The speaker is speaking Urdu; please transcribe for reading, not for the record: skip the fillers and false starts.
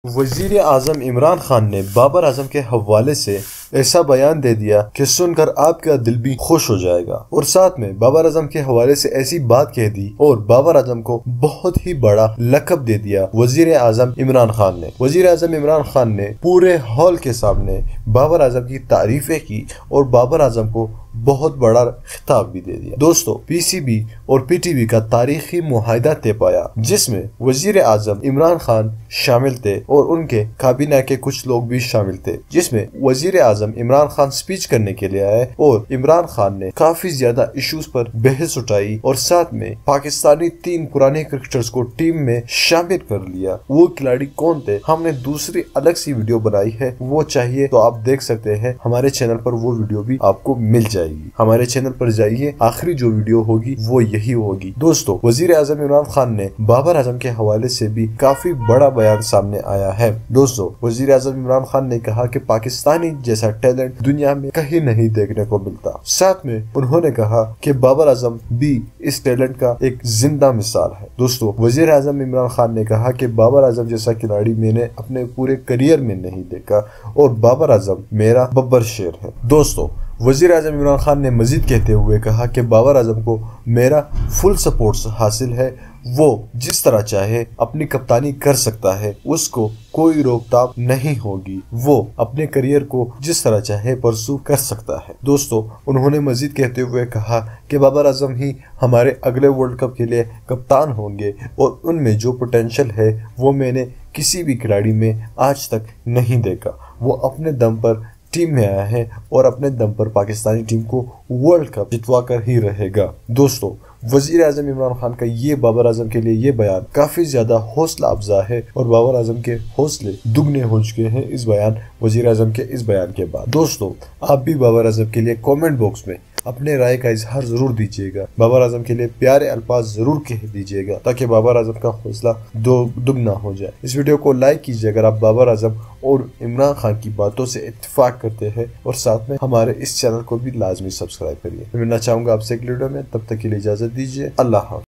وزیر اعظم عمران خان نے بابر اعظم کے حوالے سے ایسا بیان دے دیا کہ سن کر آپ کا دل بھی خوش ہو جائے گا، اور ساتھ میں بابر اعظم کے حوالے سے ایسی بات کہہ دی اور بابر اعظم کو بہت ہی بڑا لقب دے دیا وزیر اعظم عمران خان نے۔ وزیر اعظم عمران خان نے پورے ہال کے سامنے بابر اعظم کی تعریفیں کی اور بابر اعظم کو بہت بڑا خطاب بھی دے دیا۔ دوستو، پی سی بی اور پی ٹی وی کا تاریخی معاہدہ طے پایا جس میں وزیر اعظم عمران خان شامل تھے اور ان کے کابینہ کے کچھ لوگ بھی شامل تھے، جس میں وزیر اعظم عمران خان سپیچ کرنے کے لیے آئے اور عمران خان نے کافی زیادہ ایشوز پر بحث اٹھائی اور ساتھ میں پاکستانی 3 پرانے کرکٹرز کو ٹیم میں شامل کر لیا۔ وہ کھلاڑی کون تھے ہم نے دوسری الگ سی ویڈیو بنائی ہے، وہ چاہیے تو آپ دیکھ سکتے ہیں، ہمارے چینل پر وہ ویڈیو بھی آپ کو مل جائے گی۔ ہمارے چینل پر جائیے، آخری جو ویڈیو ہوگی وہ یہی ہوگی۔ دوستو، وزیر اعظم عمران خان نے بابر اعظم کے حوالے سے بھی کافی بڑا بیان سامنے آیا ہے۔ دوستو، وزیر اعظم عمران خان نے کہا کہ پاکستانی جیسا ٹیلنٹ دنیا میں کہیں نہیں دیکھنے کو ملتا۔ ساتھ میں انہوں نے کہا کہ بابر اعظم بھی اس ٹیلنٹ کا ایک زندہ مثال ہے۔ دوستو، وزیر اعظم عمران خان نے کہا کہ بابر اعظم جیسا کھلاڑی میں نے اپنے پورے کریئر میں نہیں دیکھا اور بابر اعظم میرا ببر شیر ہے۔ دوستو، وزیر اعظم عمران خان نے مزید کہتے ہوئے کہا کہ بابر اعظم کو میرا فل سپورٹ حاصل ہے، وہ جس طرح چاہے اپنی کپتانی کر سکتا ہے، اس کو کوئی روک ٹاپ نہیں ہوگی، وہ اپنے کریئر کو جس طرح چاہے پرسو کر سکتا ہے۔ دوستو، انہوں نے مزید کہتے ہوئے کہا کہ بابر اعظم ہی ہمارے اگلے ورلڈ کپ کے لیے کپتان ہوں گے اور ان میں جو پوٹینشل ہے وہ میں نے کسی بھی کھلاڑی میں آج تک نہیں دیکھا۔ وہ اپنے دم پر ٹیم میں آیا ہے اور اپنے دم پر پاکستانی ٹیم کو ورلڈ کپ جتوا کر ہی رہے گا۔ دوستو، وزیر اعظم عمران خان کا یہ بابر اعظم کے لیے یہ بیان کافی زیادہ حوصلہ افزا ہے اور بابر اعظم کے حوصلے دگنے ہو چکے ہیں وزیر اعظم کے اس بیان کے بعد۔ دوستو، آپ بھی بابر اعظم کے لیے کامنٹ باکس میں اپنے رائے کا اظہار ضرور دیجیے گا، بابر اعظم کے لیے پیارے الفاظ ضرور کہہ دیجیے گا تاکہ بابر اعظم کا حوصلہ دگنا ہو جائے۔ اس ویڈیو کو لائک کیجیے اگر آپ بابر اعظم اور عمران خان کی باتوں سے اتفاق کرتے ہیں، اور ساتھ میں ہمارے اس چینل کو بھی لازمی سبسکرائب کریے۔ میں ملنا چاہوں گا آپ سے ایک ویڈیو میں، تب تک کے لیے اجازت دیجیے۔ اللہ حافظ۔